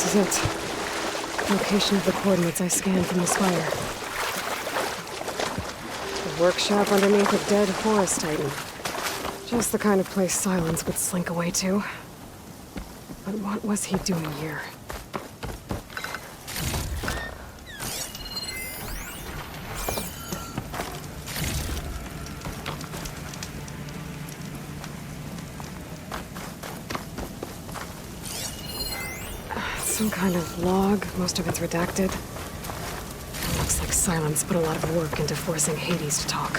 is it. Location of the coordinates I scanned from the spire. A workshop underneath a dead forest titan. Just the kind of place Silence would slink away to. But what was he doing here? Some kind of log, most of it's redacted. It looks like Silence put a lot of work into forcing Hades to talk.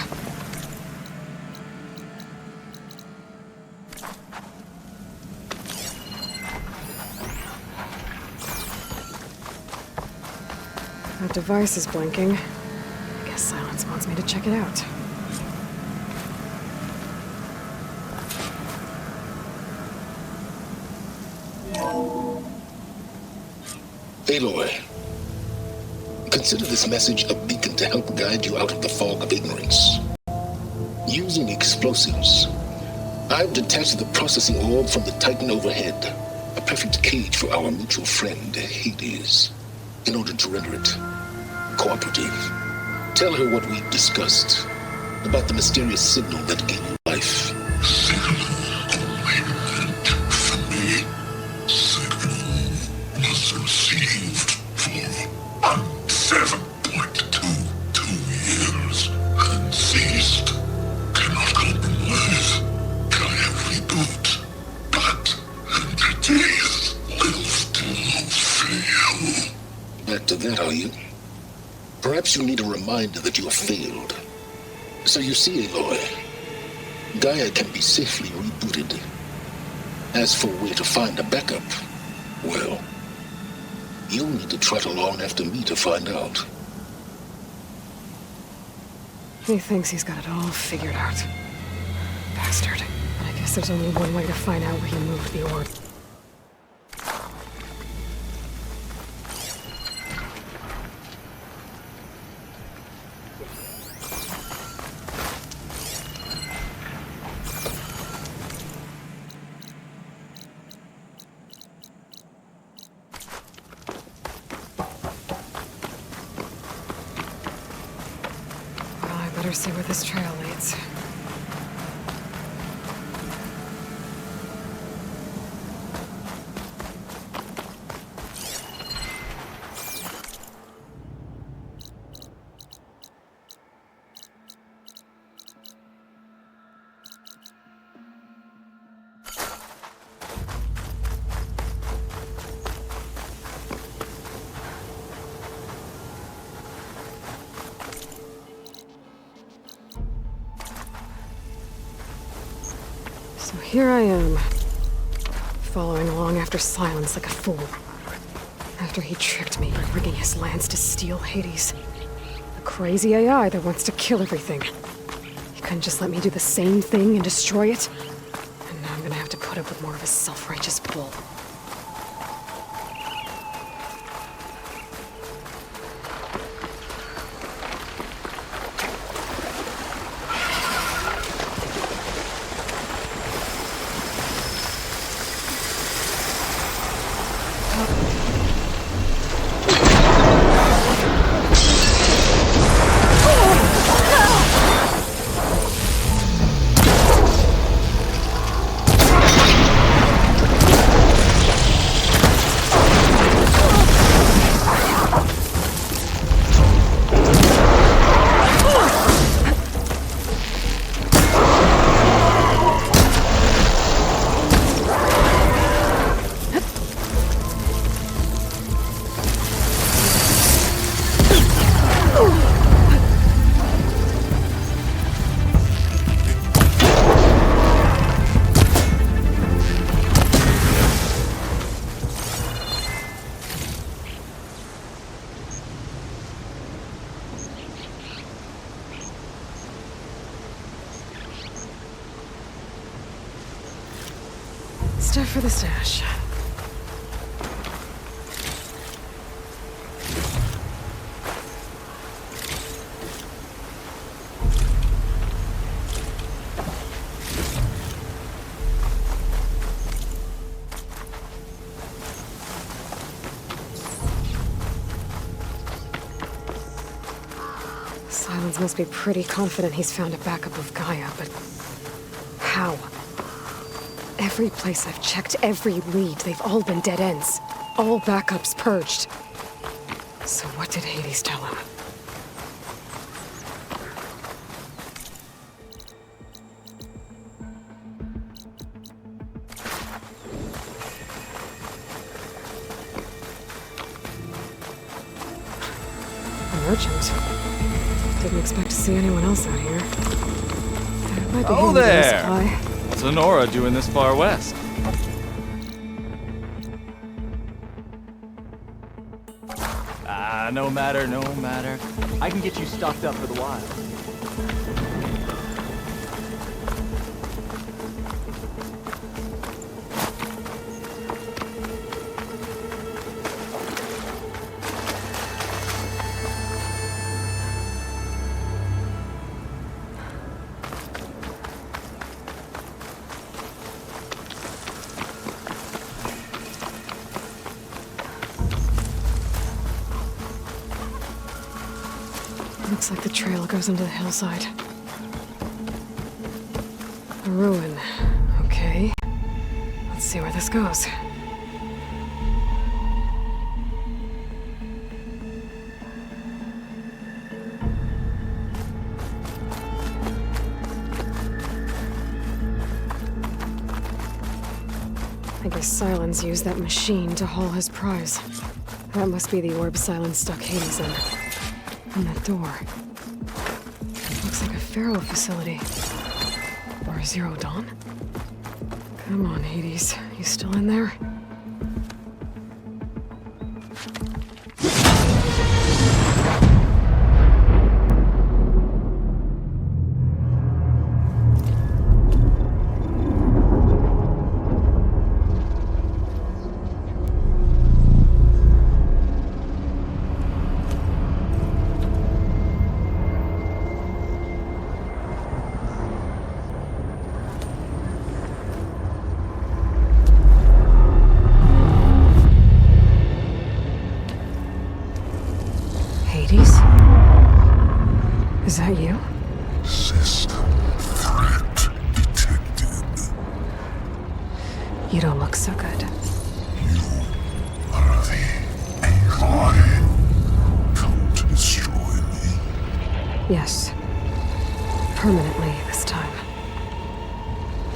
That device is blinking. I guess Silence wants me to check it out. Aloy, consider this message a beacon to help guide you out of the fog of ignorance. Using explosives, I've detached the processing orb from the Titan overhead, a perfect cage for our mutual friend, Hades, in order to render it cooperative. Tell her what we've discussed about the mysterious signal that gave you life. Perhaps you need a reminder that you have failed. So you see, Aloy, Gaia can be safely rebooted. As for where to find a backup, well, you'll need to trot along after me to find out. He thinks he's got it all figured out. Bastard. I guess there's only one way to find out where he moved the orb. Better see where this trail leads. So here I am, following along after Silence like a fool. After he tricked me by rigging his lance to steal Hades. A crazy AI that wants to kill everything. He couldn't just let me do the same thing and destroy it? And now I'm gonna have to put up with more of his self-righteous bull. Stuff for the stash. Silence must be pretty confident he's found a backup of Gaia, but how? Every place I've checked, every lead, they've all been dead ends. All backups purged. So what did Hades tell him? Merchant. Didn't expect to see anyone else out here. It might be Oh, handy to there! supply. What's Honora doing this far west? No matter, no matter. I can get you stocked up for the wild. Looks like the trail goes into the hillside. A ruin. Okay. Let's see where this goes. I guess Silence used that machine to haul his prize. That must be the orb Silence stuck Hades in. And that door. Looks like a Pharaoh facility. Or a Zero Dawn? Come on, Hades. You still in there? Hades? Is that you? System threat detected. You don't look so good. You are the Aloy. Come to destroy me. Yes. Permanently this time.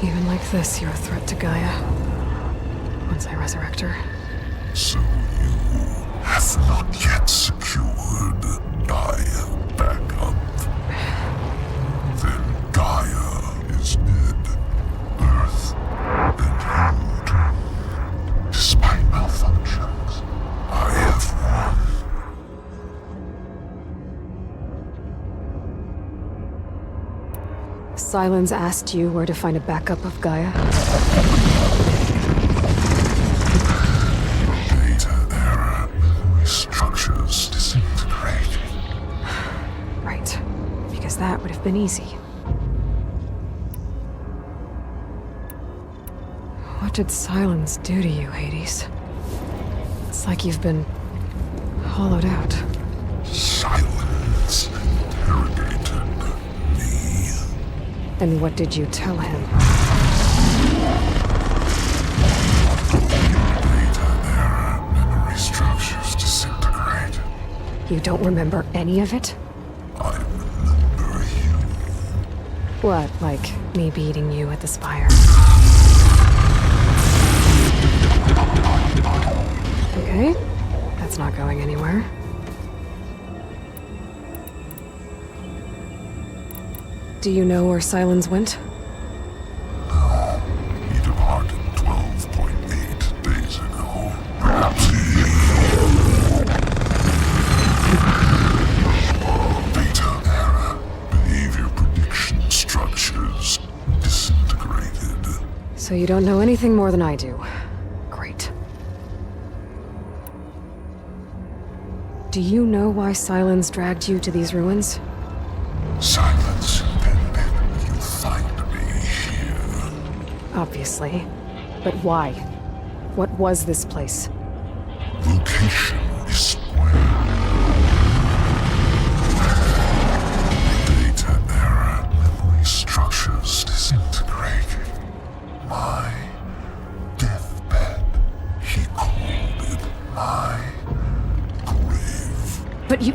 Even like this, you're a threat to Gaia. Once I resurrect her. So you have not yet secured Gaia back up. Then Gaia is dead. Earth and you too. Despite malfunctions, I have won. Silence asked you where to find a backup of Gaia? Data error. Memory structures disintegrated. Right. Because that would have been easy. What did Silence do to you, Hades? It's like you've been hollowed out. Silence interrogated me. And what did you tell him? Data error. Memory structures disintegrated. You don't remember any of it? I remember you. What, like me beating you at the spire? Okay, that's not going anywhere. Do you know where Silence went? No, he departed 12.8 days ago. Perhaps Beta error. Behavior prediction structures disintegrated. So you don't know anything more than I do. Great. Do you know why Silence dragged you to these ruins? Silence intended you find me here. Obviously. But why? What was this place? Location is square. structures disintegrating. My deathbed. He called it my grave. But you...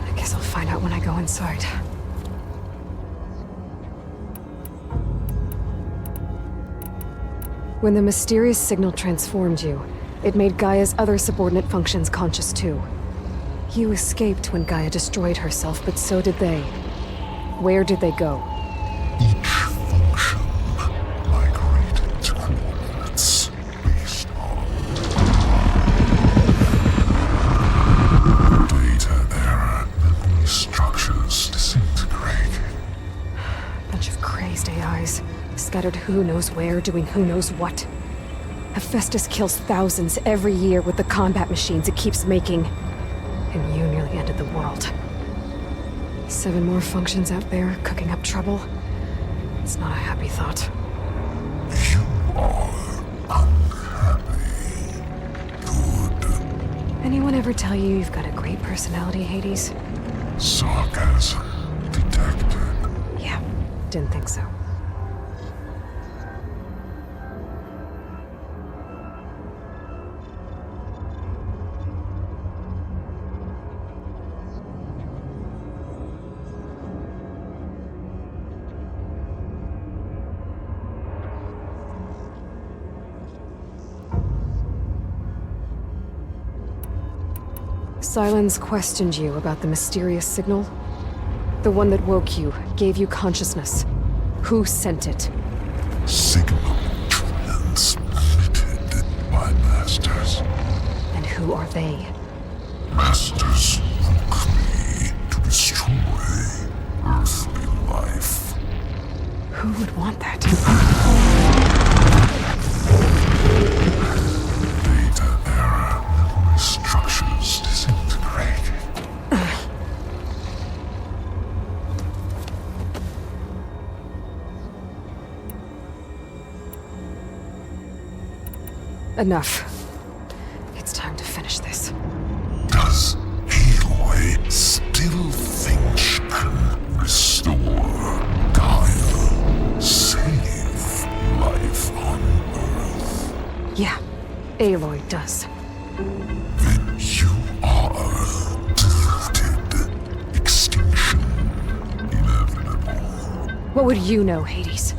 I guess I'll find out when I go inside. When the mysterious signal transformed you, it made Gaia's other subordinate functions conscious too. You escaped when Gaia destroyed herself, but so did they. Where did they go? Each function migrated to coordinates based on data error, memory structures disintegrating. Bunch of crazed AIs, scattered who knows where, doing who knows what. Hephaestus kills thousands every year with the combat machines it keeps making. And you nearly ended the world. 7 more functions out there, cooking up trouble. It's not a happy thought. You are unhappy. Good. Anyone ever tell you you've got a great personality, Hades? Sarcasm detected. Yeah, didn't think so. Silence questioned you about the mysterious signal. The one that woke you, gave you consciousness. Who sent it? Signal transmitted by masters. And who are they? Masters woke me to destroy earthly life. Who would want that? Data error, memory structures disintegrating. Enough. It's time to finish this. Does Aloy still think she can restore Gaia? Save life on Earth? Yeah, Aloy does. Then you are deluded. Extinction inevitable. What would you know, Hades?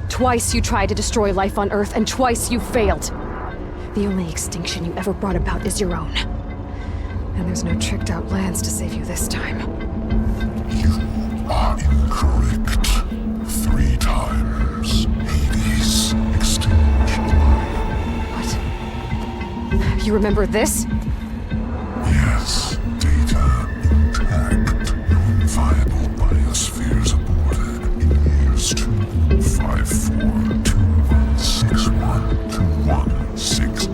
Twice you tried to destroy life on Earth, and twice you failed. The only extinction you ever brought about is your own. And there's no tricked-out lands to save you this time. You are incorrect. 3 times. Hades. Extinction. What? You remember this? Yes. Data intact. Non-viable biospheres aborted in years 2154, 2161, 2168.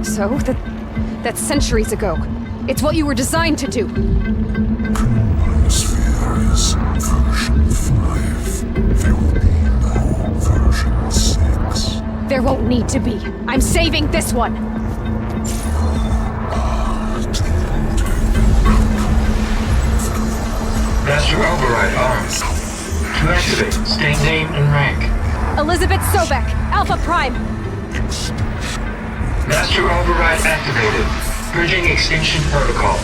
So, that's centuries ago. It's what you were designed to do. Current biosphere is version 5. There will be no version 6. There won't need to be. I'm saving this one. Master override arms. To activate, state name and rank. Elizabeth Sobek, Alpha Prime. Master override activated. Bridging extinction protocol.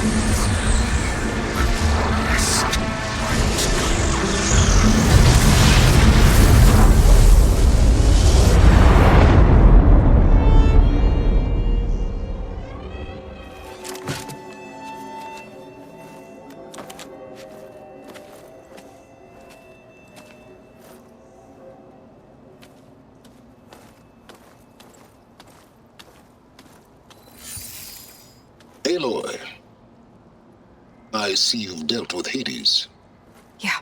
Aloy, I see you've dealt with Hades. Yeah.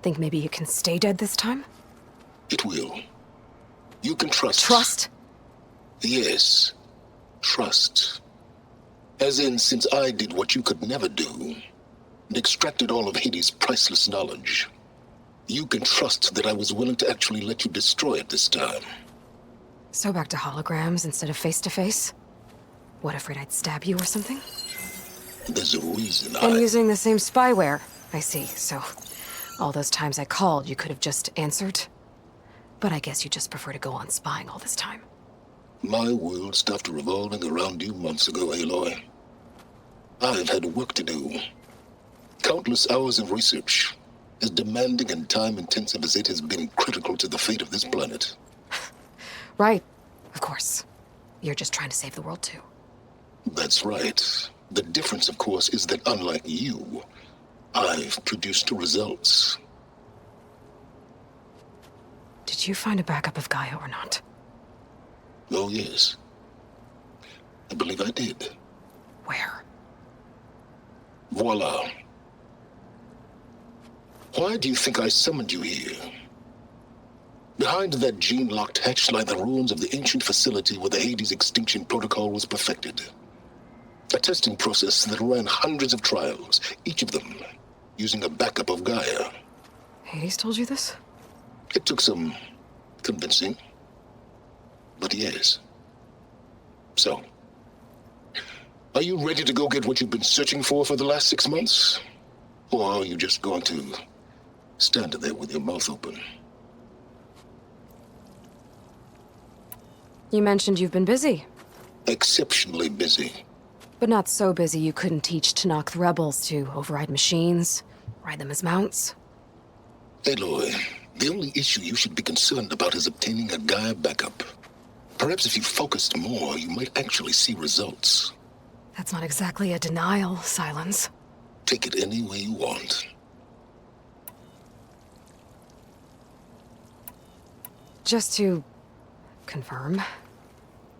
Think maybe you can stay dead this time? It will. You can trust. Trust? Yes. Trust. As in, since I did what you could never do, and extracted all of Hades' priceless knowledge, you can trust that I was willing to actually let you destroy it this time. So back to holograms instead of face-to-face? What, afraid I'd stab you or something? There's a reason And using the same spyware. I see, so All those times I called, you could have just answered. But I guess you just prefer to go on spying all this time. My world stopped revolving around you months ago, Aloy. I've had work to do. Countless hours of research, as demanding and time-intensive as it has been critical to the fate of this planet. Right. Of course. You're just trying to save the world, too. That's right. The difference, of course, is that unlike you, I've produced results. Did you find a backup of Gaia or not? Oh, yes. I believe I did. Where? Voila. Why do you think I summoned you here? Behind that gene-locked hatch lie the ruins of the ancient facility where the Hades extinction protocol was perfected. A testing process that ran hundreds of trials, each of them using a backup of Gaia. Hades told you this? It took some convincing, but yes. So, are you ready to go get what you've been searching for the last 6 months? Or are you just going to stand there with your mouth open? You mentioned you've been busy. Exceptionally busy. But not so busy you couldn't teach Tanakh the rebels to override machines, ride them as mounts. Aloy, the only issue you should be concerned about is obtaining a Gaia backup. Perhaps if you focused more, you might actually see results. That's not exactly a denial, Silence. Take it any way you want. Just to confirm,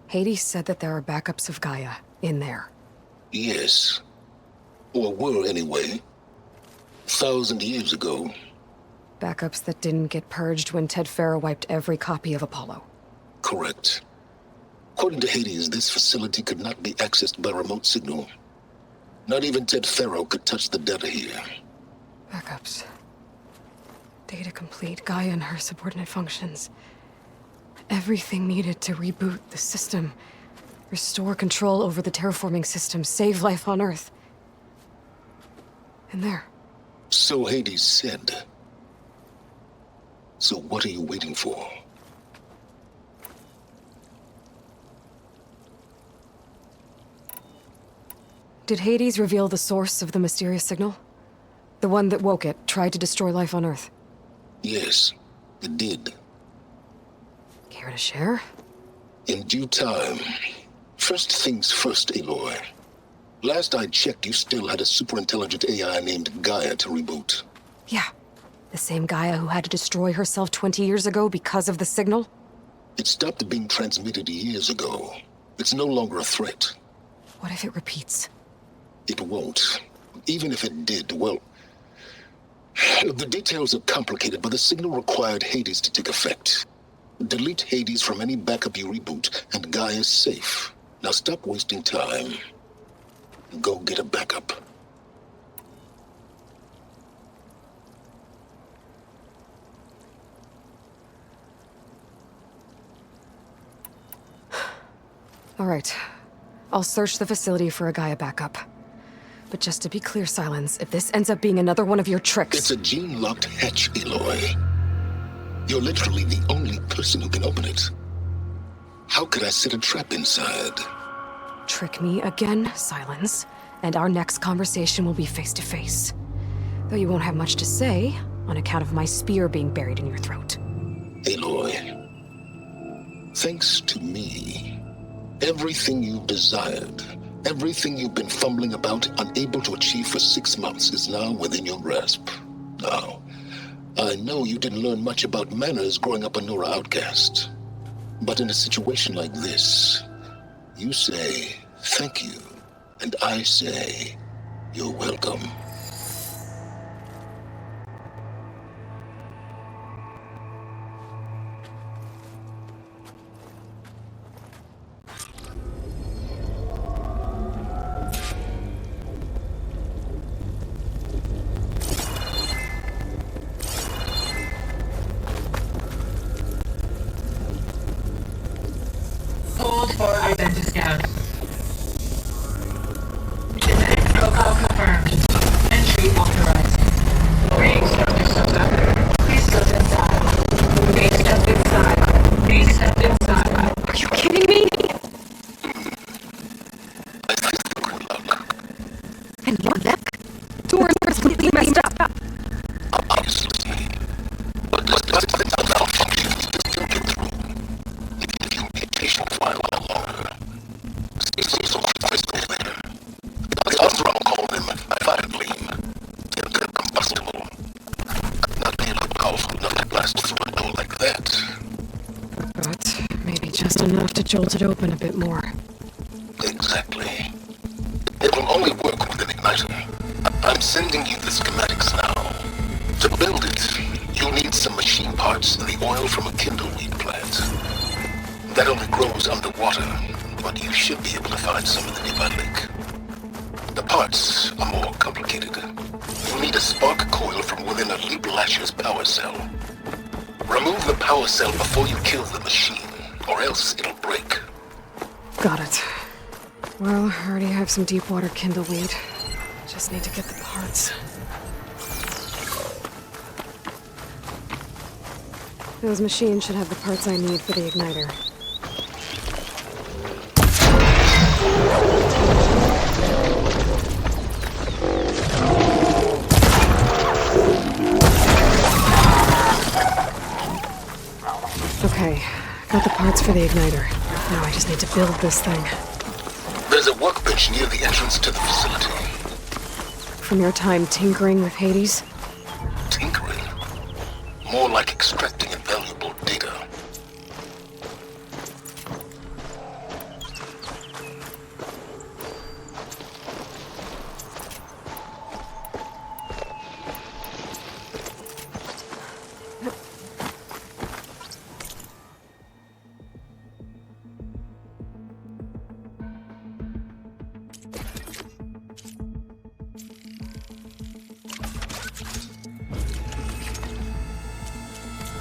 Hades said that there are backups of Gaia in there. Yes. Or were anyway. 1,000 years ago. Backups that didn't get purged when Ted Farrow wiped every copy of Apollo. Correct. According to Hades, this facility could not be accessed by remote signal. Not even Ted Farrow could touch the data here. Backups. Data complete, Gaia and her subordinate functions. Everything needed to reboot the system. Restore control over the terraforming system, save life on Earth. And there. So Hades said. So what are you waiting for? Did Hades reveal the source of the mysterious signal? The one that woke it, tried to destroy life on Earth? Yes, it did. Care to share? In due time. First things first, Aloy. Last I checked, you still had a superintelligent AI named Gaia to reboot. Yeah. The same Gaia who had to destroy herself 20 years ago because of the signal? It stopped being transmitted years ago. It's no longer a threat. What if it repeats? It won't. Even if it did, well... The details are complicated, but the signal required Hades to take effect. Delete Hades from any backup you reboot, and Gaia's safe. Now stop wasting time. Go get a backup. All right. I'll search the facility for a Gaia backup. But just to be clear, Silence, if this ends up being another one of your tricks... It's a gene-locked hatch, Aloy. You're literally the only person who can open it. How could I set a trap inside? Trick me again, Silence, and our next conversation will be face-to-face. Though you won't have much to say, on account of my spear being buried in your throat. Aloy, thanks to me, everything you've desired, everything you've been fumbling about, unable to achieve for 6 months, is now within your grasp. Now, I know you didn't learn much about manners growing up a Nora outcast. But in a situation like this, you say, thank you, and I say, you're welcome. Hold for identity scan. Genetic profile confirmed. Entry authorized. Greetings, Dr. Soto. enough to jolt it open a bit more. Exactly. It will only work with an igniter. I'm sending you the schematics now. To build it, you'll need some machine parts and the oil from a kindleweed plant. That only grows underwater, but you should be able to find some in the nearby lake. The parts are more complicated. You'll need a spark coil from within a Leap Lasher's power cell. Remove the power cell before you kill the machine, or else it'll break. Got it. Well, I already have some deep water kindleweed. Just need to get the parts. Those machines should have the parts I need for the igniter. Okay, got the parts for the igniter. Now I just need to build this thing. There's a workbench near the entrance to the facility. From your time tinkering with Hades? Tinkering? More like extracting invaluable data.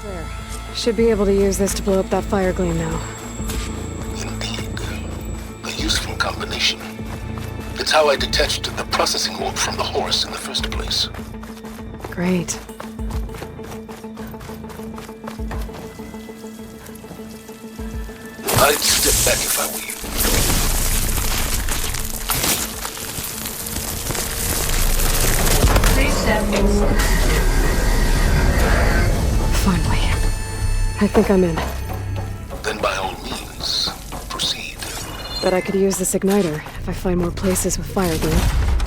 There. Should be able to use this to blow up that fire gleam now. Indeed. A useful combination. It's how I detached the processing orb from the horse in the first place. Great. I'd step back if I were you. Finally. I think I'm in. Then by all means, proceed. Bet I could use this igniter if I find more places with fire gleam.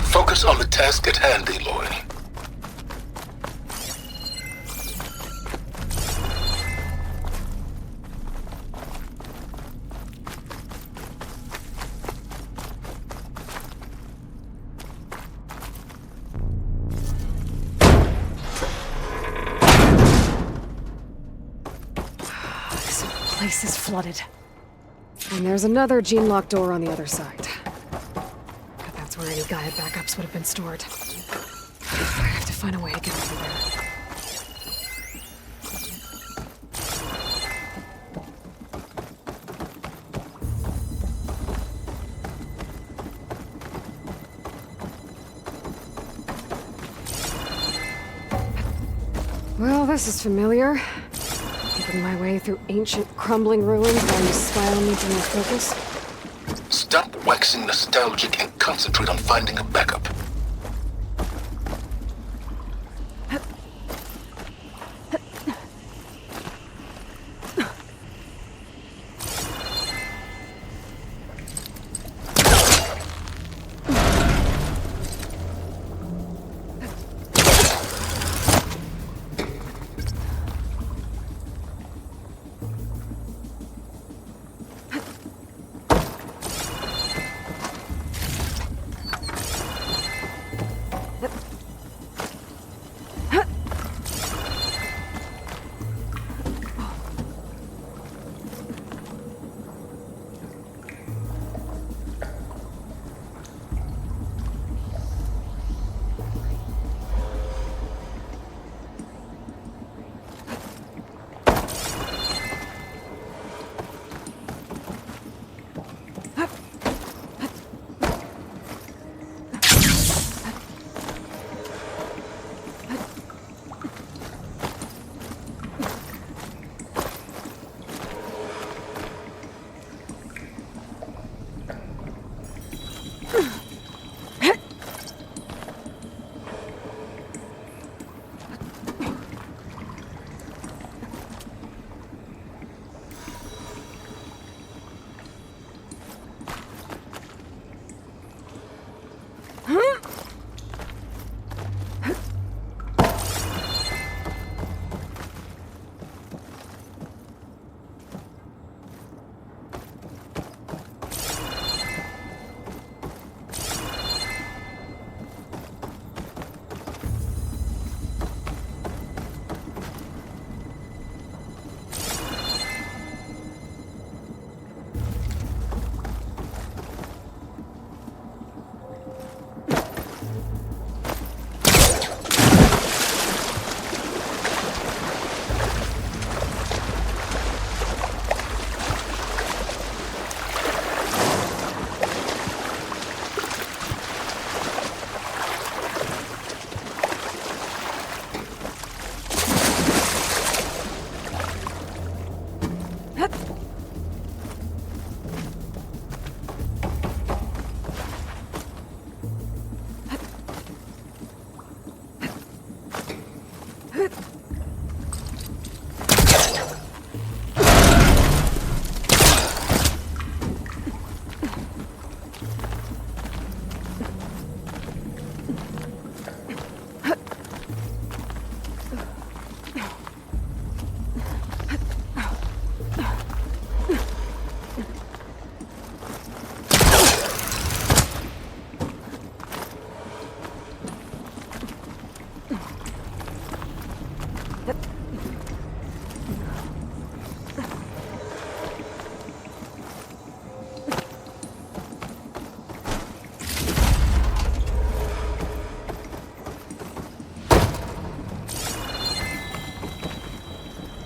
Focus on the task at hand, Aloy. Place is flooded. And there's another gene-locked door on the other side. But that's where any Gaia backups would have been stored. I have to find a way to get over there. Well, this is familiar. Making my way through ancient, crumbling ruins while you spy on me from your focus. Stop waxing nostalgic and concentrate on finding a backup.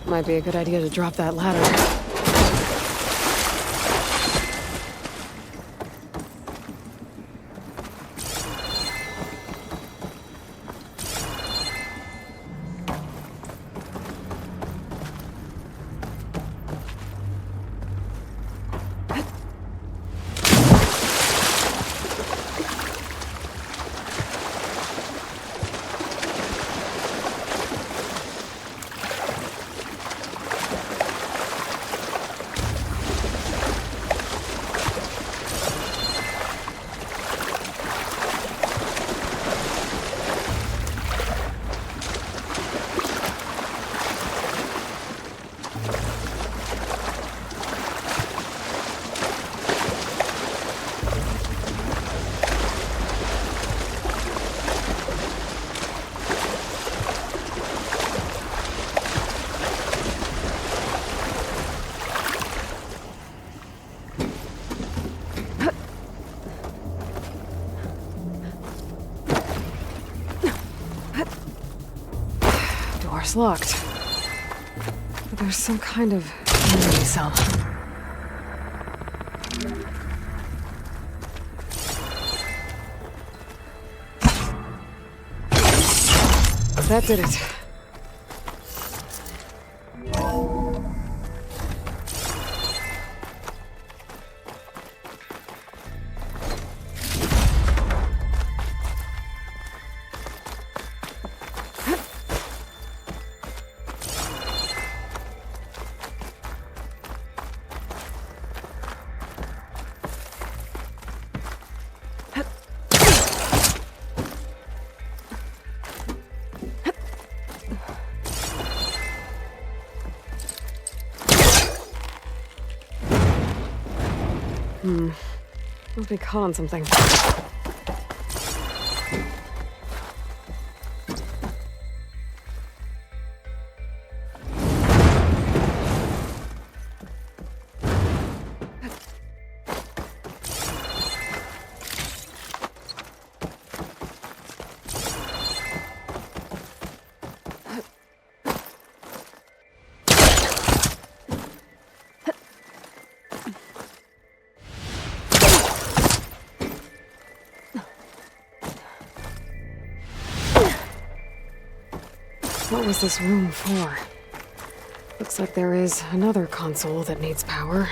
Might be a good idea to drop that ladder. Door's locked. But there's some kind of memory cell. That did it. Must be caught on something. What was this room for? Looks like there is another console that needs power.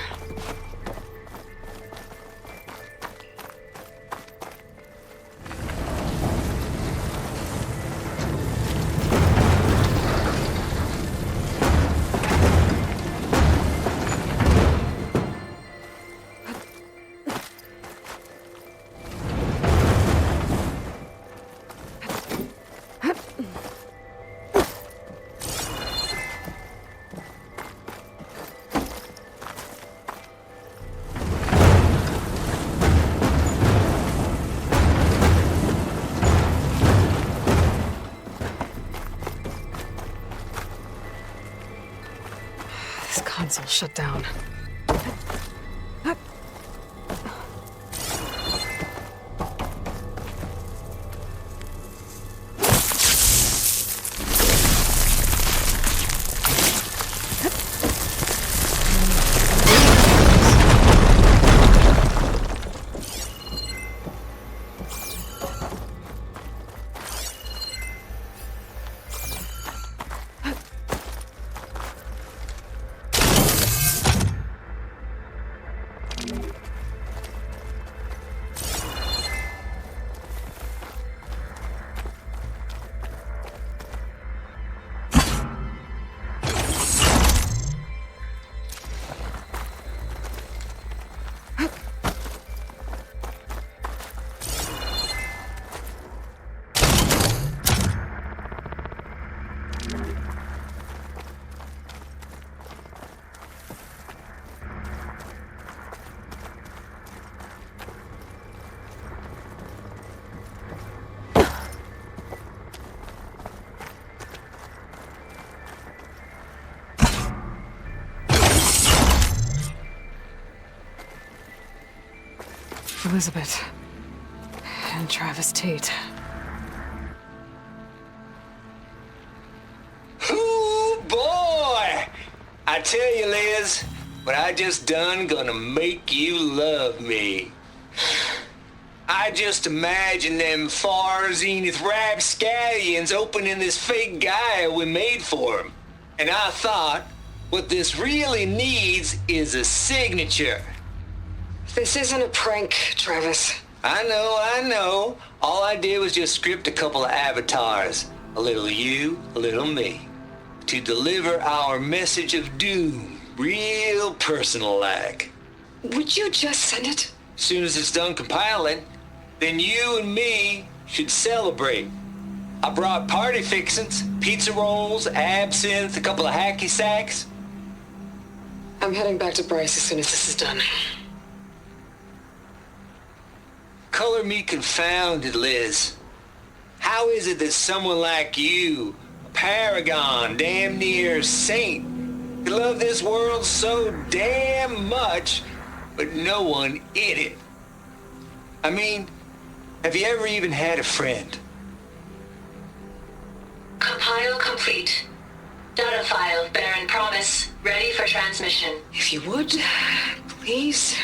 Console shut down. Elizabeth. And Travis Tate. Ooh, boy! I tell you, Liz, what I just done gonna make you love me. I just imagine them far zenith rapscallions opening this fake guy we made for him. And I thought, what this really needs is a signature. This isn't a prank, Travis. I know. All I did was just script a couple of avatars. A little you, a little me. To deliver our message of doom, real personal-like. Would you just send it? As soon as it's done compiling, then you and me should celebrate. I brought party fixings, pizza rolls, absinthe, a couple of hacky sacks. I'm heading back to Bryce as soon as this is done. Color me confounded, Liz. How is it that someone like you, a paragon, damn near saint, could love this world so damn much, but no one in it? I mean, have you ever even had a friend? Compile complete. Data file, Baron Promise, ready for transmission. If you would, please.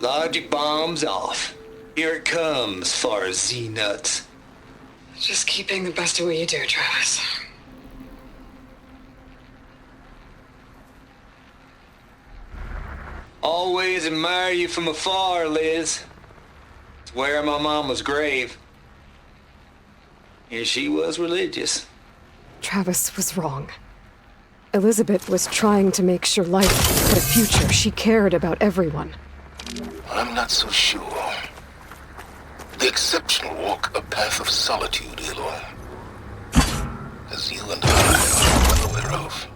Logic bomb's off. Here it comes, far Z-nuts. Just keep being the best at what you do, Travis. Always admire you from afar, Liz. It's where my mama's grave. And she was religious. Travis was wrong. Elizabeth was trying to make sure life had a future. She cared about everyone. I'm not so sure. The exceptional walk a path of solitude, Aloy. As you and I are well aware of.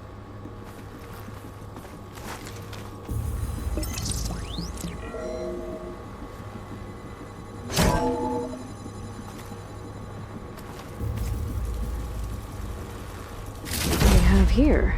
What do we have here?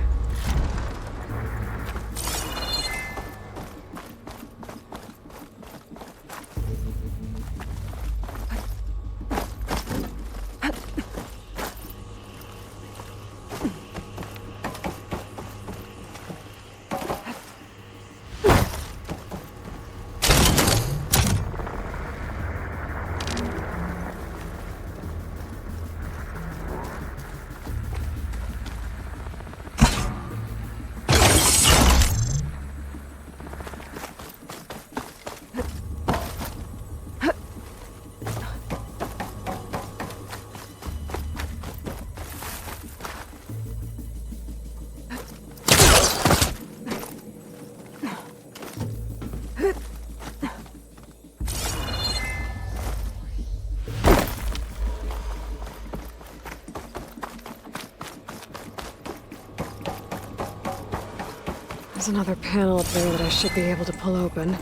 There's another panel up there that I should be able to pull open.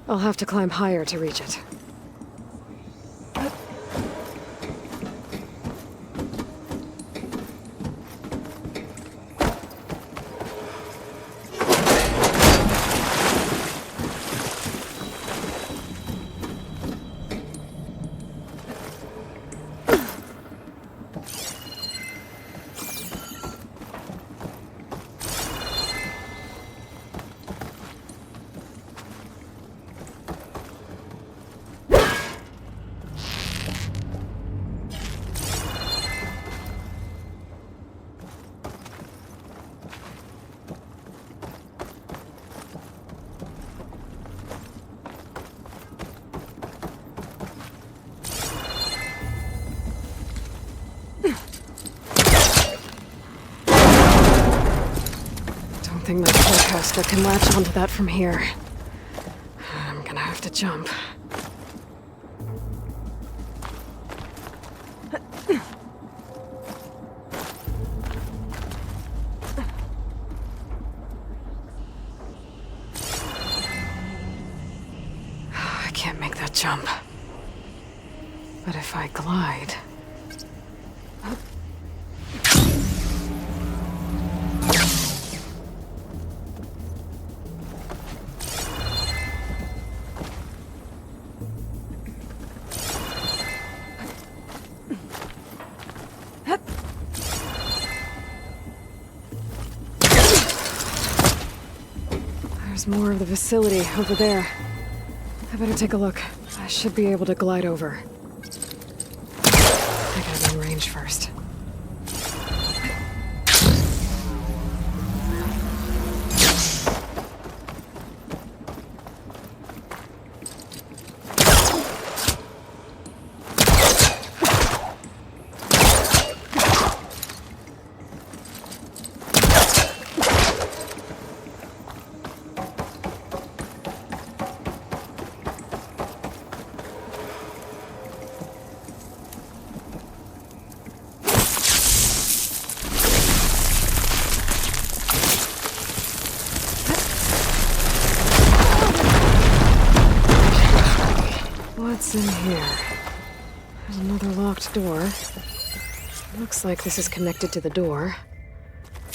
I'll have to climb higher to reach it. I think my forecaster can latch onto that from here. I'm gonna have to jump. I can't make that jump. But if I glide... more of the facility over there. I better take a look. I should be able to glide over. I gotta be in range first. What's in here? There's another locked door. Looks like this is connected to the door.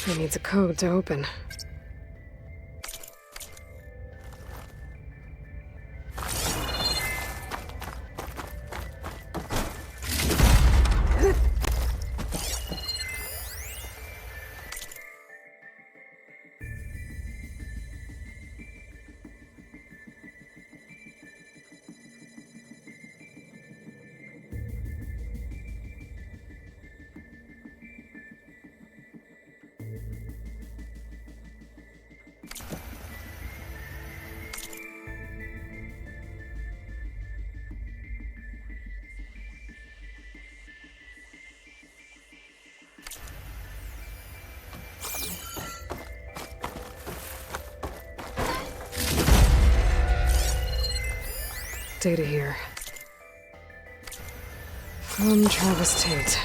It needs a code to open. Data here. From Travis Tate.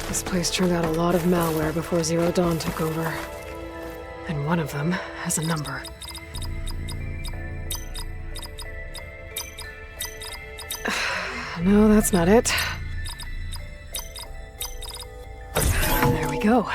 This place turned out a lot of malware before Zero Dawn took over. And one of them has a number. No, that's not it. There we go.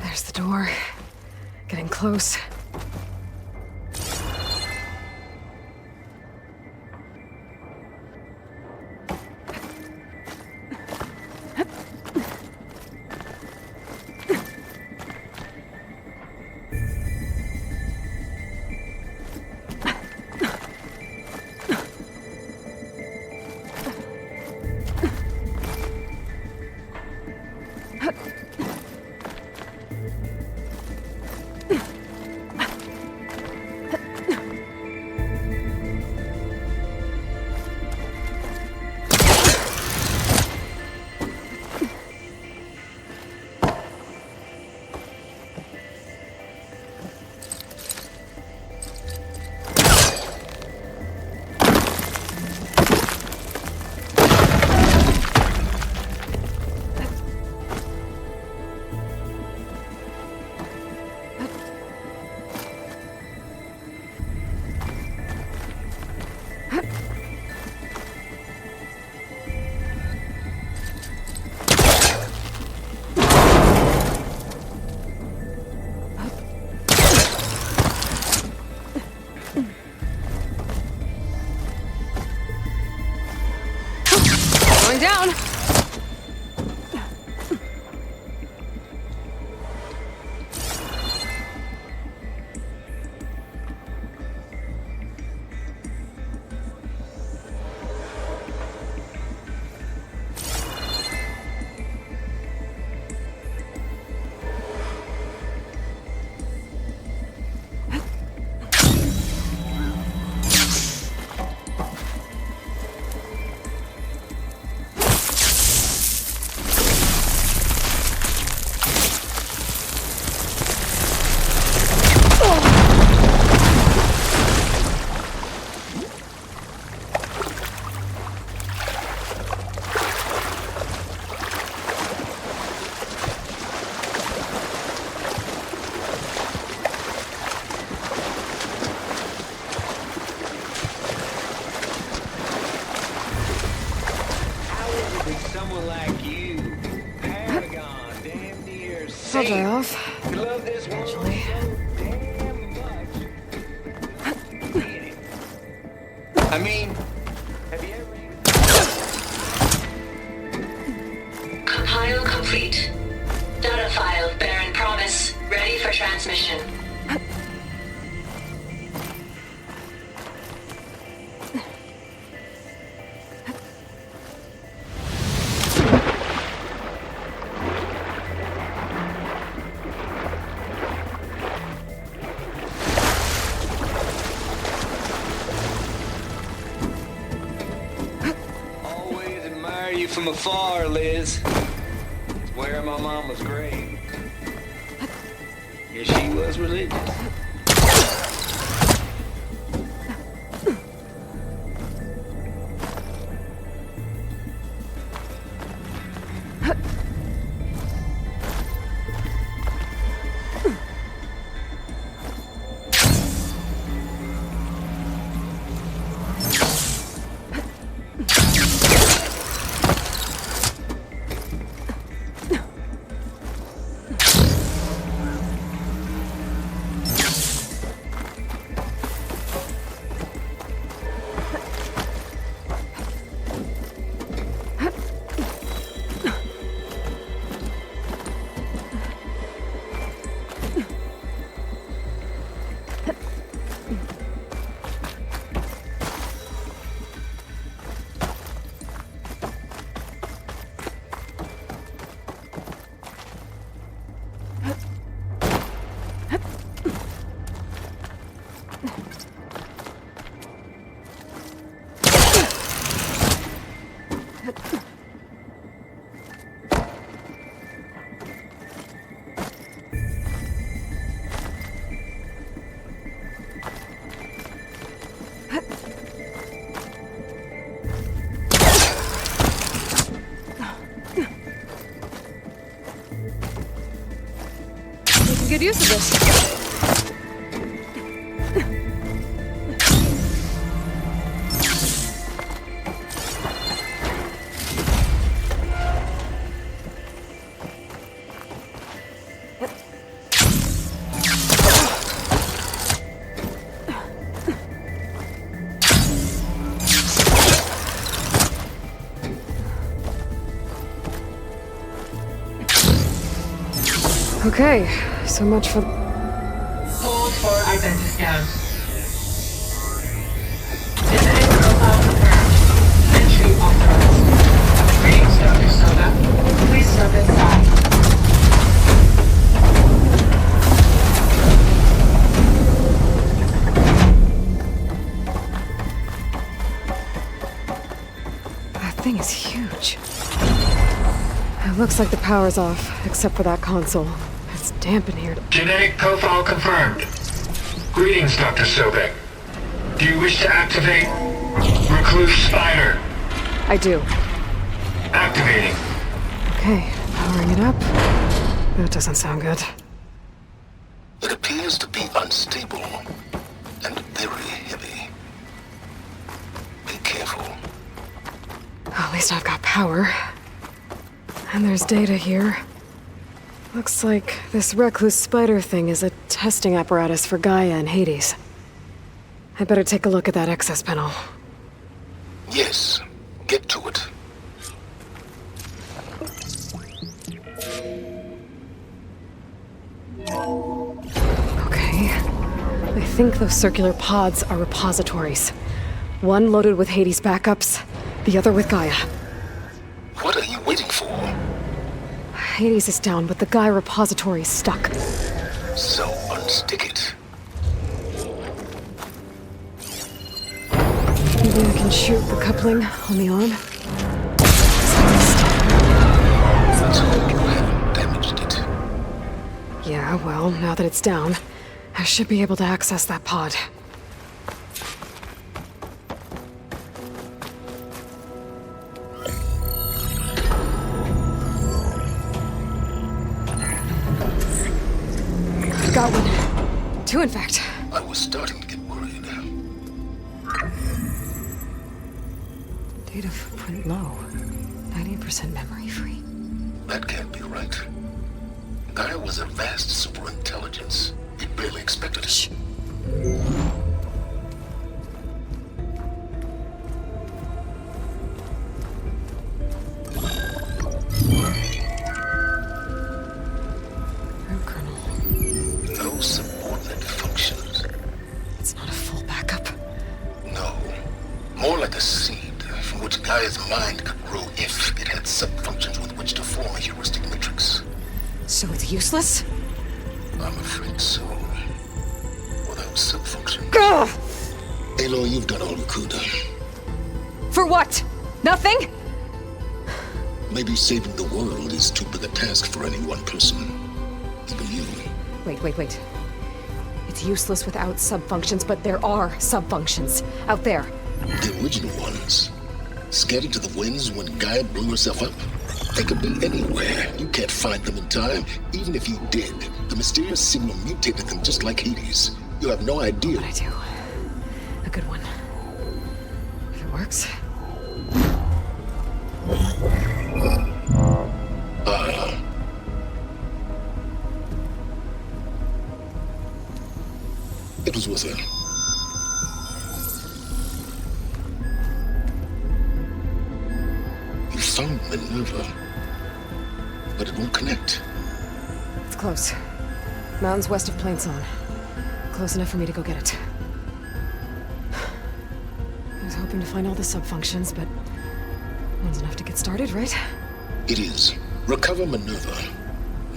There's the door. Getting close. Down. I'll dry off. You love this one Eventually. I mean, have you ever... Compile complete. Data file bearing promise ready for transmission. Always admire you from afar, Liz. Swear my mama's grave. Yeah, she was religious. Good use of this. Okay, so much for... Hold for identification. Visiting profile confirmed. Entry authorized. Greetings, Dr. Soda. Please step inside. That thing is huge. It looks like the power's off, except for that console. It's damp in here. Genetic profile confirmed. Greetings, Dr. Sobek. Do you wish to activate Recluse Spider? I do. Activating. Okay, powering it up. That doesn't sound good. It appears to be unstable and very heavy. Be careful. At least I've got power. And there's data here. Looks like this recluse spider thing is a testing apparatus for Gaia and Hades. I better take a look at that access panel. Yes, get to it. Okay. I think those circular pods are repositories. One loaded with Hades backups, the other with Gaia. What are you waiting for? Hades is down, but the Gaia repository is stuck. So unstick it. Maybe I can shoot the coupling on the arm. Let's hope you haven't damaged it. Yeah, well, now that it's down, I should be able to access that pod. Got one. Two, in fact. I was starting to get worried. Data footprint low. 90% memory free. That can't be right. Gaia was a vast superintelligence. We barely expected it. No subordinate functions. It's not a full backup. No. More like a seed from which Gaia's mind could grow if it had sub-functions with which to form a heuristic matrix. So it's useless? I'm afraid so. Without sub-functions. Ugh! Aloy, you've done all you could. For what? Nothing? Maybe saving the world is too big a task for any one person. Even you. Wait. It's useless without sub-functions, but there are sub-functions out there. The original ones. Scattered to the winds when Gaia blew herself up. They could be anywhere. You can't find them in time. Even if you did, the mysterious signal mutated them just like Hades. You have no idea. What I do. A good one. If it works. It was worth it. You found Minerva, but it won't connect. It's close. Mountains west of Plainsong. Close enough for me to go get it. I was hoping to find all the sub-functions, but one's enough to get started, right? It is. Recover Minerva.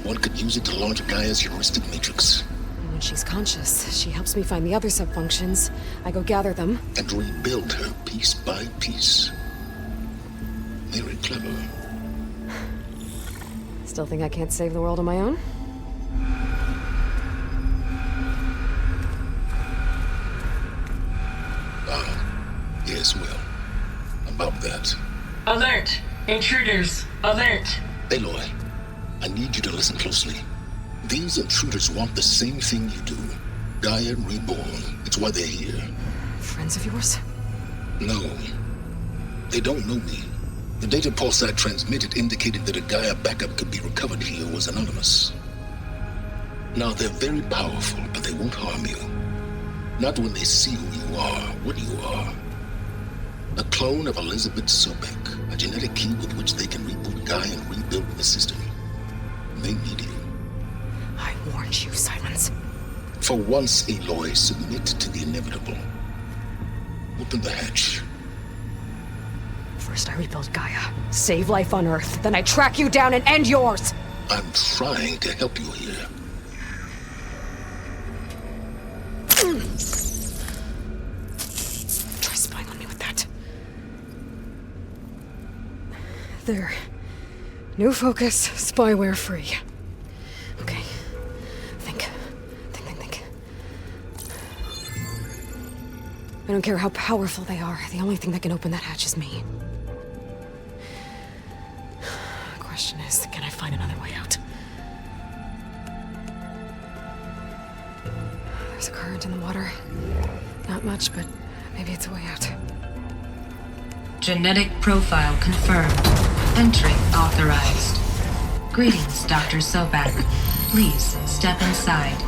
One could use it to launch Gaia's heuristic matrix. And when she's conscious, she helps me find the other sub-functions. I go gather them. And rebuild her piece by piece. Very clever. Still think I can't save the world on my own? Yes, well, about that. Alert! Intruders! Alert! Aloy, I need you to listen closely. These intruders want the same thing you do. Gaia reborn. It's why they're here. Friends of yours? No. They don't know me. The data pulse I transmitted indicated that a Gaia backup could be recovered here was anonymous. Now, they're very powerful, but they won't harm you. Not when they see who you are, what you are. A clone of Elizabeth Sobek, a genetic key with which they can reboot Gaia and rebuild the system. They need you. I warned you, Silence. For once, Aloy, submit to the inevitable. Open the hatch. First I rebuild Gaia, save life on Earth, then I track you down and end yours! I'm trying to help you here. Try spying on me with that. There. New focus, spyware free. Okay. Think. I don't care how powerful they are. The only thing that can open that hatch is me. The question is, can I find another way out? There's a current in the water. Not much, but maybe it's a way out. Genetic profile confirmed. Entry authorized. Greetings, Dr. Sobek. Please step inside.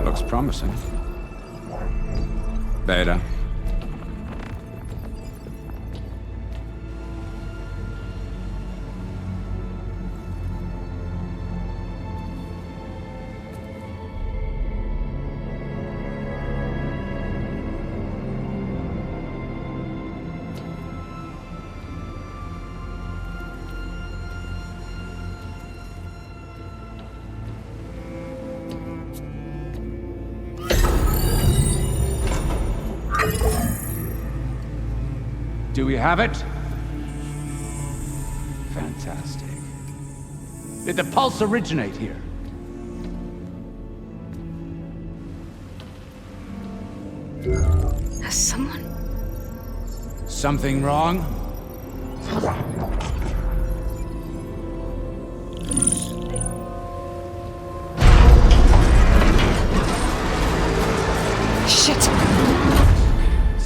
Looks promising. Beta. Do we have it? Fantastic. Did the pulse originate here? Has someone... Something wrong?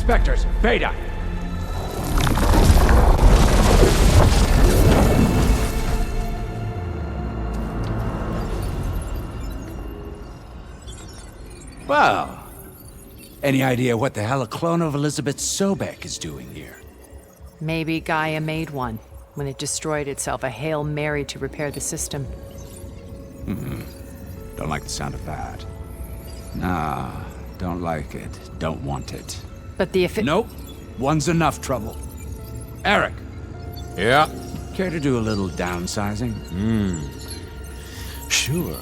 Spectres, Beta. Well, any idea what the hell a clone of Elizabeth Sobek is doing here? Maybe Gaia made one when it destroyed itself, a Hail Mary to repair the system. Don't like the sound of that. Nah, don't like it. Don't want it. But the Nope. One's enough trouble. Eric, Yeah. care to do a little downsizing? Sure.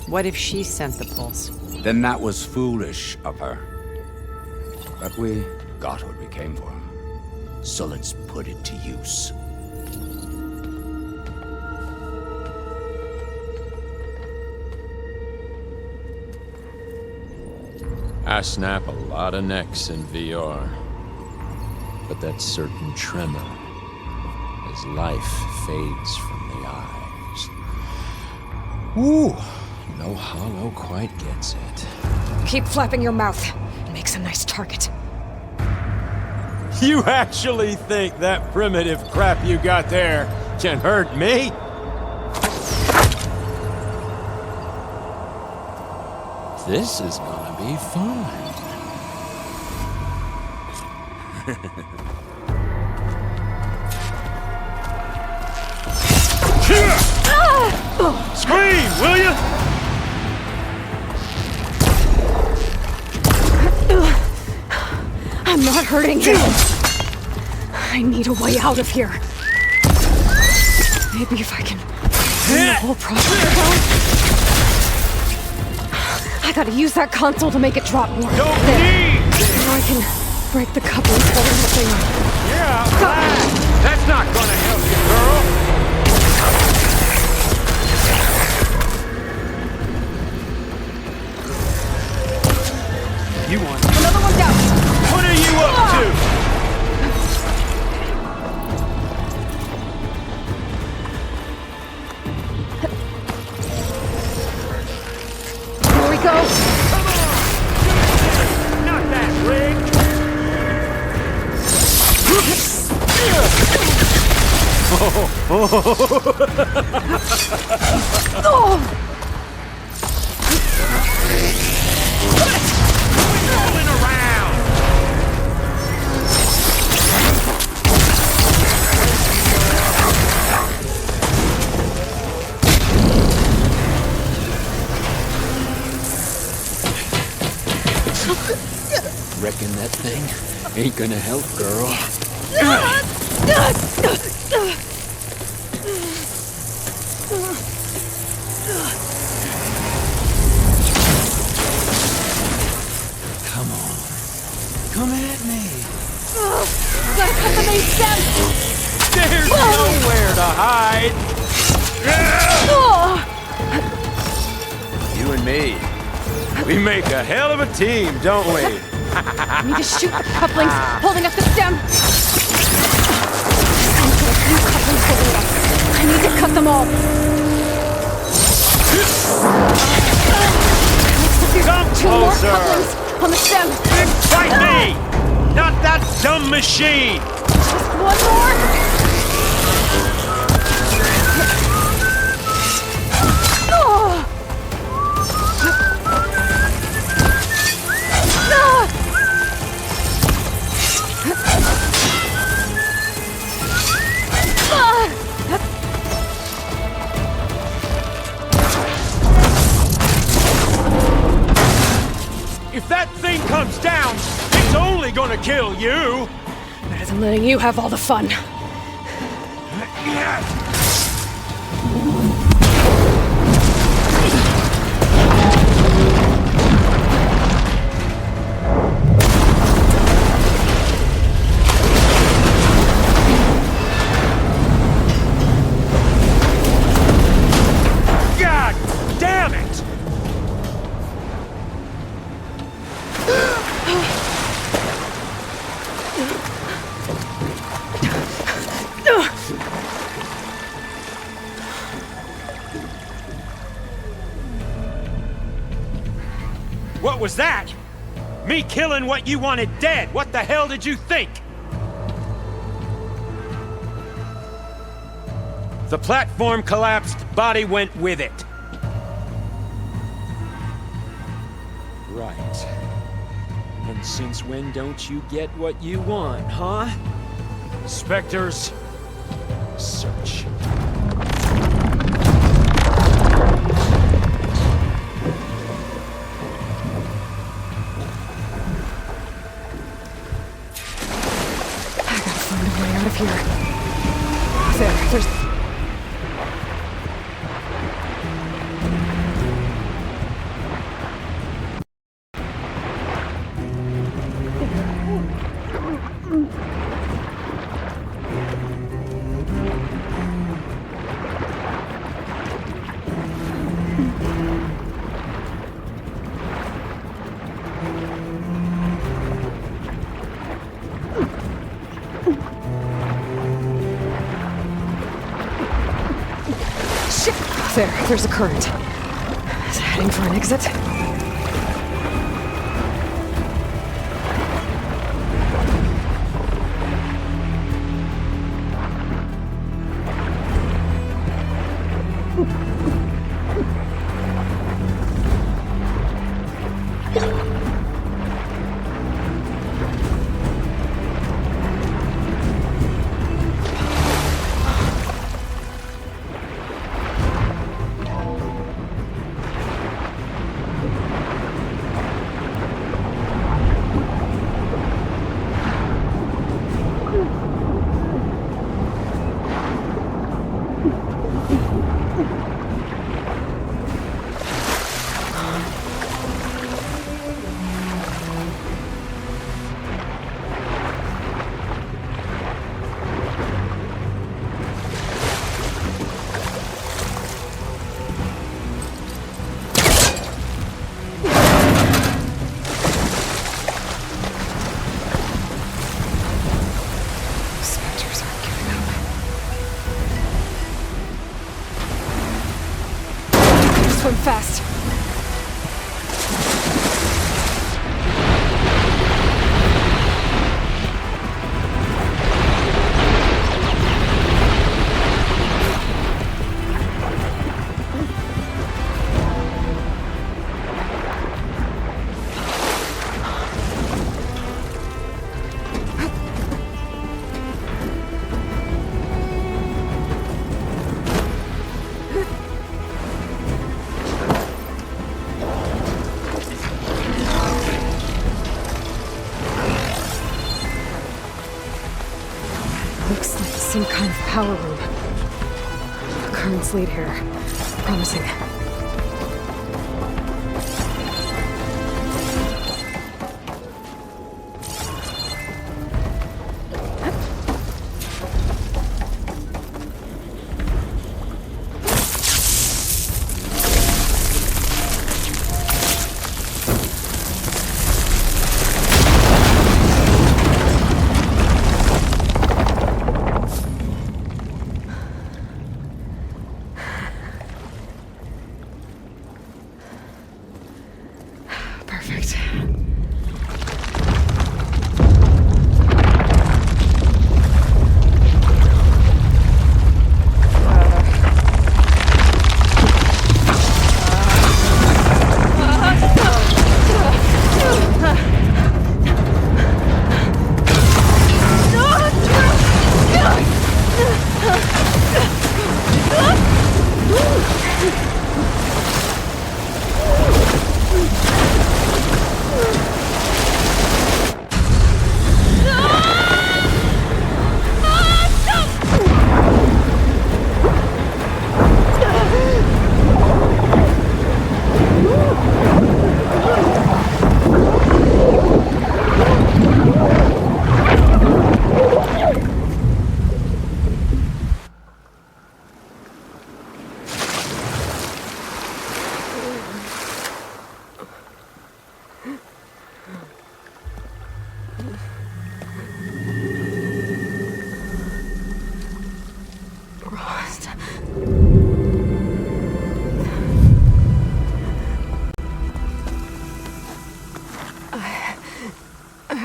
What if she sent the pulse? Then that was foolish of her. But we got what we came for. So let's put it to use. I snap a lot of necks in VR. But that certain tremor as life fades from the eyes. Ooh, no hollow quite gets it. Keep flapping your mouth. It makes a nice target. You actually think that primitive crap you got there can hurt me? This is gonna be fun. Scream, will you? I'm not hurting you. I need a way out of here. Maybe if I can bring the whole process about. I gotta use that console to make it drop more. Now I can break the couplings holding the thing up. Yeah, that's not gonna help you, girl. You want Another one down. What are you up to? Here we go. Not that rig. Oh! Rolling around. Reckon that thing ain't gonna help, girl. Come on. Come at me. Gotta cut the main stem. There's nowhere to hide. Oh! You and me. We make a hell of a team, don't we? I need to shoot the couplings holding up the stem. I've got a few couplings holding it up. I need to cut them all. Come Two more closer. couplings on the stem. Fight me! Not that dumb machine! Just one more. Oh! If that thing comes down, it's only gonna kill you! Better than letting you have all the fun. God damn it! What was that? Me killing what you wanted dead. What the hell did you think? The platform collapsed, body went with it. Right. And since when don't you get what you want, huh? Spectres, search. I gotta find a way out of here. There's... There's a current. Is it heading for an exit? Swim fast. Looks like some kind of power room. Currents lead here. Promising.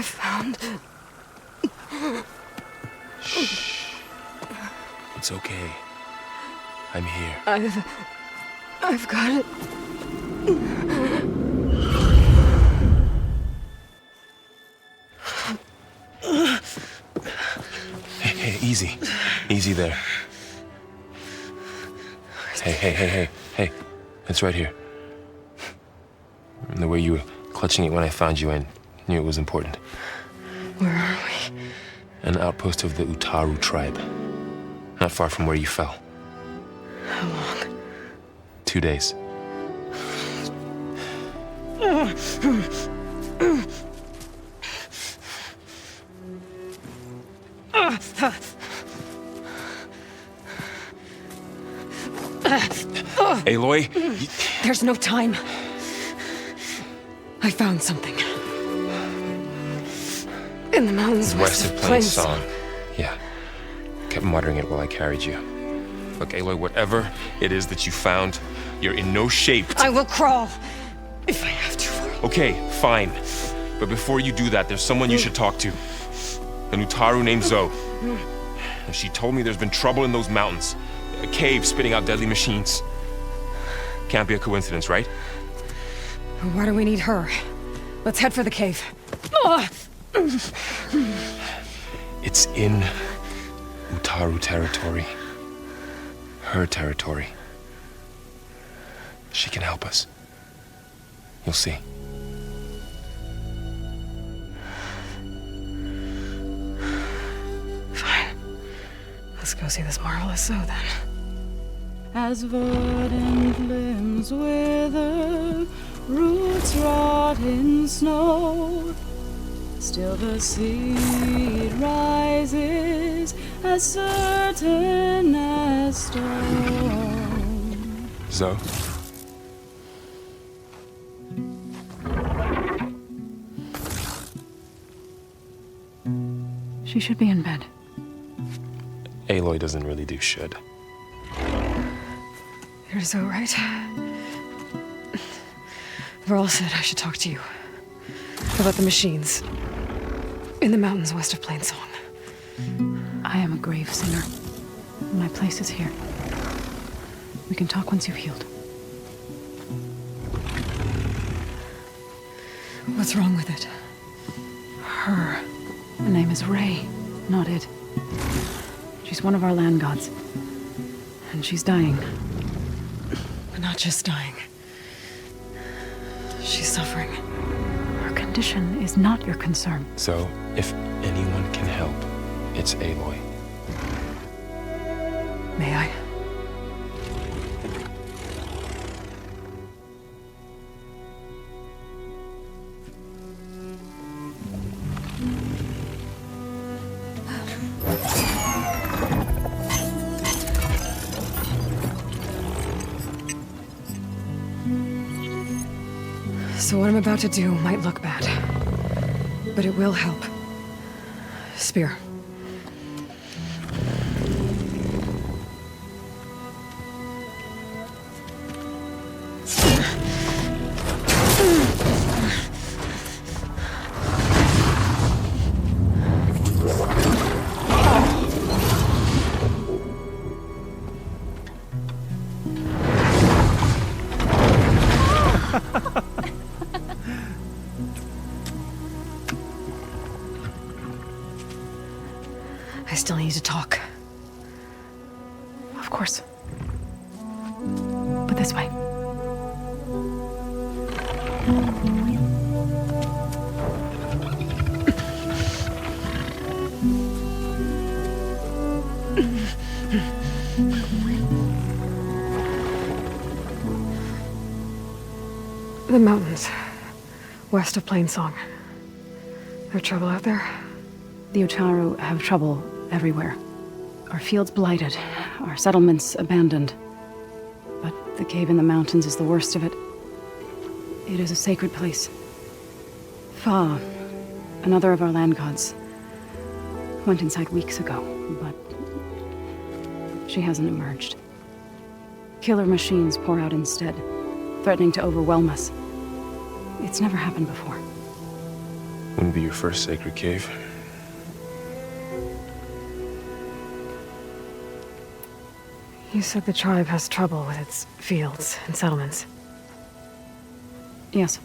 found... Shh. It's okay. I'm here. I've got it. Hey, easy. Easy there. Hey. It's right here. And the way you were clutching it when I found you, I knew it was important. Where are we? An outpost of the Walktrhough tribe. Not far from where you fell. How long? 2 days. Aloy? There's no time. I found something. In the mountains west of Plain Song. Yeah. Kept muttering it while I carried you. Look, Aloy, whatever it is that you found, you're in no shape to... I will crawl, if I have to. Okay, fine. But before you do that, there's someone you should talk to. An Walktrhough named Zoe. And she told me there's been trouble in those mountains. A cave spitting out deadly machines. Can't be a coincidence, right? Why do we need her? Let's head for the cave. It's in Walktrhough territory. Her territory. She can help us. You'll see. Fine. Let's go see this marvelous Zoe then. As verdant limbs wither, roots rot in snow, still the seed rises as certain as stone. Zoe? She should be in bed. Aloy doesn't really do should. You're Zoe, right? Varl said I should talk to you about the machines in the mountains west of Plain Song. I am a grave singer. My place is here. We can talk once you've healed. What's wrong with it? Her. The name is Ray, not it. She's one of our land gods. And she's dying. But not just dying. She's suffering. Her condition is not your concern. So, if anyone can help, it's Aloy. May I? So what I'm about to do might look bad, but it will help. Spear. I still need to talk. Of course. But this way. The mountains, west of Plain Song. There trouble out there? The Walktrhough have trouble everywhere. Our fields blighted, our settlements abandoned. But the cave in the mountains is the worst of it. It is a sacred place. Fa, another of our land gods, went inside weeks ago, but she hasn't emerged. Killer machines pour out instead, threatening to overwhelm us. It's never happened before. Wouldn't be your first sacred cave. You said the tribe has trouble with its fields and settlements. Yes.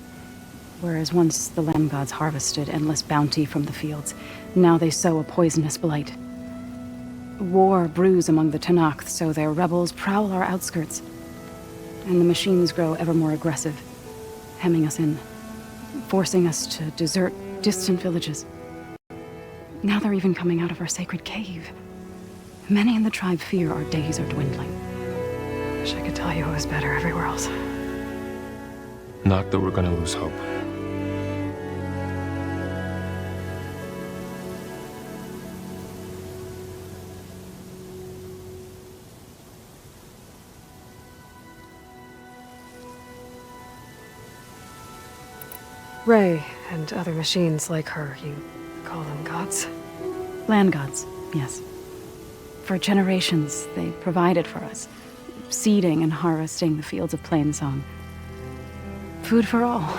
Whereas once the land gods harvested endless bounty from the fields, now they sow a poisonous blight. War brews among the Tenakth, so their rebels prowl our outskirts. And the machines grow ever more aggressive, hemming us in, forcing us to desert distant villages. Now they're even coming out of our sacred cave. Many in the tribe fear our days are dwindling. Wish I could tell you it was better everywhere else. Not that we're gonna lose hope. Ray and other machines like her, you call them gods? Land gods, yes. For generations, they provided for us, seeding and harvesting the fields of Plainsong. Food for all.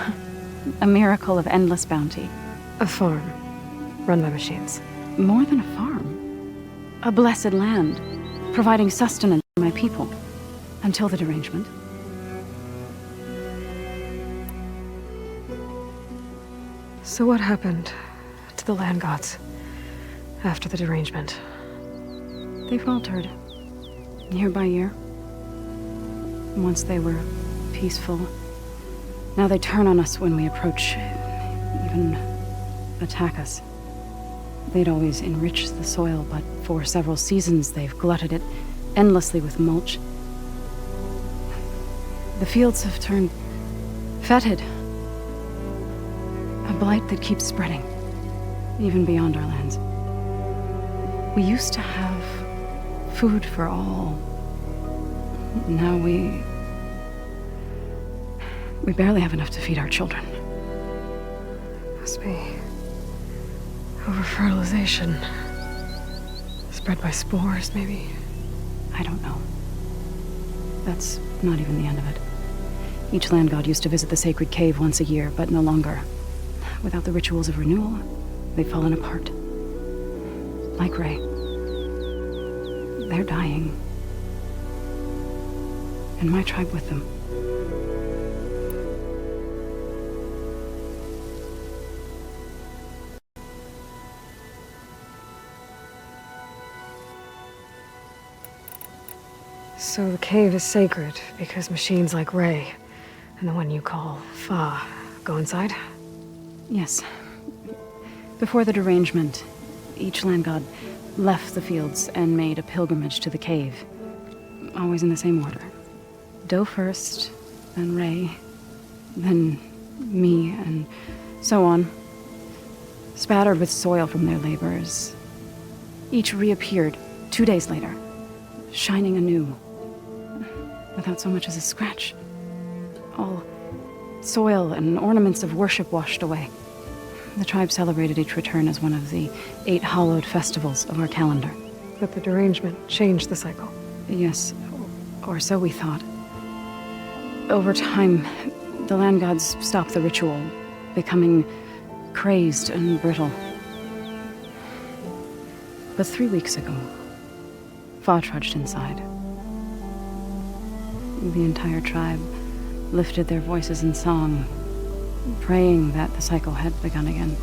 A miracle of endless bounty. A farm, run by machines. More than a farm. A blessed land, providing sustenance for my people. Until the derangement. So what happened to the land gods after the derangement? They faltered, year by year. Once they were peaceful. Now they turn on us when we approach, even attack us. They'd always enriched the soil, but for several seasons they've glutted it endlessly with mulch. The fields have turned fetid. A blight that keeps spreading, even beyond our lands. We used to have food for all. Now we barely have enough to feed our children. Must be over-fertilization. Spread by spores, maybe? I don't know. That's not even the end of it. Each land god used to visit the sacred cave once a year, but no longer. Without the rituals of renewal, they've fallen apart. Like Ray. They're dying. And my tribe with them. So the cave is sacred because machines like Ray and the one you call Fa go inside? Yes. Before the derangement, each land god left the fields and made a pilgrimage to the cave. Always in the same order. Do first, then Ray, then me, and so on. Spattered with soil from their labors. Each reappeared 2 days later, shining anew, without so much as a scratch. All soil and ornaments of worship washed away. The tribe celebrated each return as one of the 8 hallowed festivals of our calendar. But the derangement changed the cycle. Yes, or so we thought. Over time, the land gods stopped the ritual, becoming crazed and brittle. But 3 weeks ago, Fa trudged inside. The entire tribe lifted their voices in song, praying that the cycle had begun again.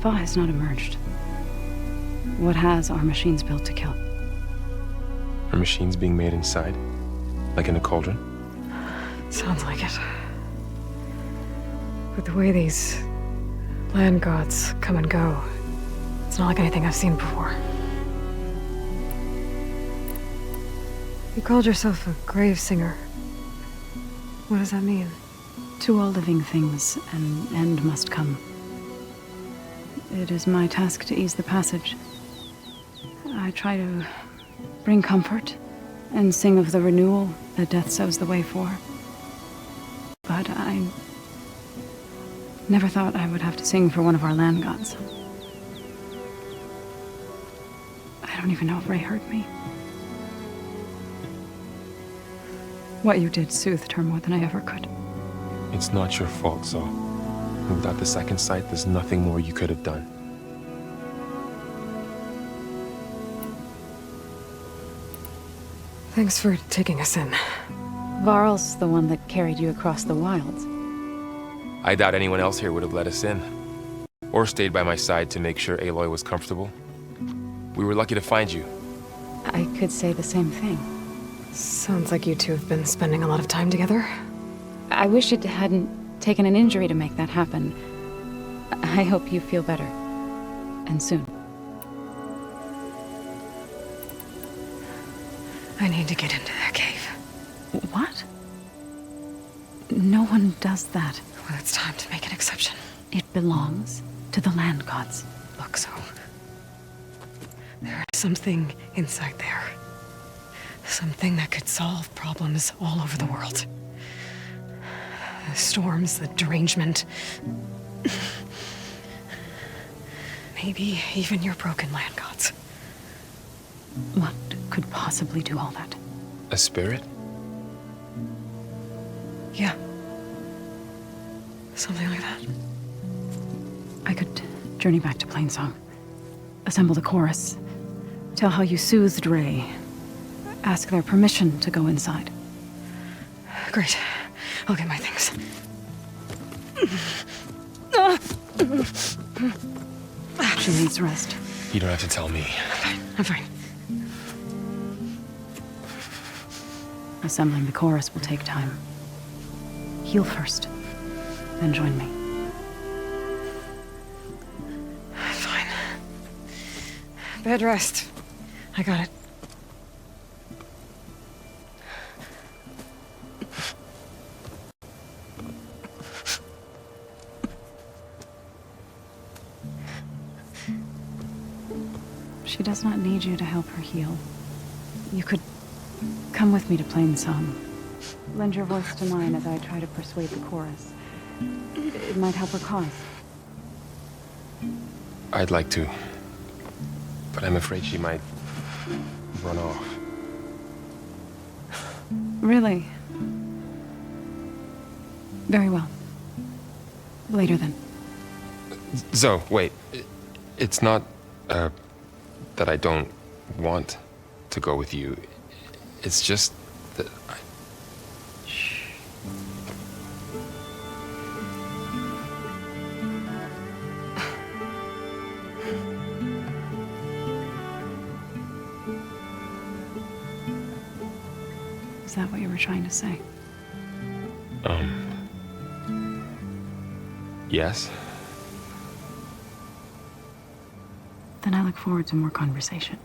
Fa has not emerged. What has are machines built to kill? Are machines being made inside? Like in a cauldron? Sounds like it. But the way these land gods come and go, it's not like anything I've seen before. You called yourself a grave singer. What does that mean? To all living things, an end must come. It is my task to ease the passage. I try to bring comfort and sing of the renewal that death sows the way for. But I never thought I would have to sing for one of our land gods. I don't even know if Ray heard me. What you did soothed her more than I ever could. It's not your fault, Zo. Without the second sight, there's nothing more you could have done. Thanks for taking us in. Varl's the one that carried you across the wilds. I doubt anyone else here would have let us in. Or stayed by my side to make sure Aloy was comfortable. We were lucky to find you. I could say the same thing. Sounds like you two have been spending a lot of time together. I wish it hadn't taken an injury to make that happen. I hope you feel better. And soon. I need to get into that cave. What? No one does that. Well, it's time to make an exception. It belongs to the land gods. Look, Zo. There is something inside there. Something that could solve problems all over the world. The storms, the derangement. Maybe even your broken land gods. What could possibly do all that? A spirit? Yeah. Something like that. I could journey back to Plainsong. Assemble the chorus. Tell how you soothed Ray. Ask their permission to go inside. Great. I'll get my things. She needs rest. You don't have to tell me. I'm fine. Assembling the chorus will take time. Heal first, then join me. Fine. Bed rest. I got it. She does not need you to help her heal. You could come with me to Plainsong. Lend your voice to mine as I try to persuade the chorus. It might help her cause. I'd like to. But I'm afraid she might run off. Really? Very well. Later then. Zo, wait. It's not, that I don't want to go with you. It's just that Shh. Is that what you were trying to say? Yes? Then I look forward to more conversation.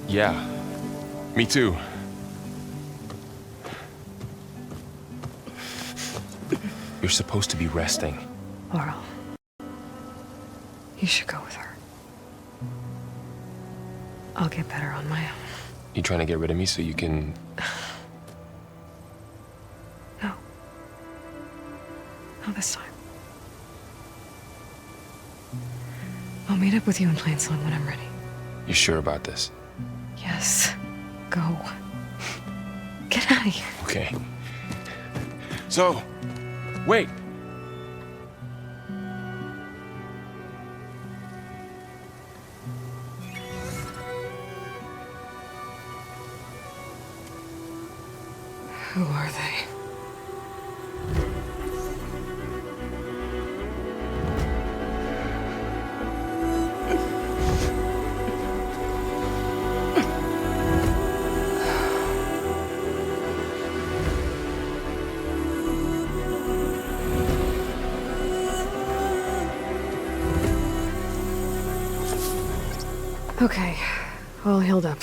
Yeah. Me too. You're supposed to be resting. Laurel. You should go with her. I'll get better on my own. You trying to get rid of me so you can... No. Not this time. I'll meet up with you in Plainsong when I'm ready. You sure about this? Yes. Go. Get out of here. Okay. So, wait. Who are they? Okay, all healed up.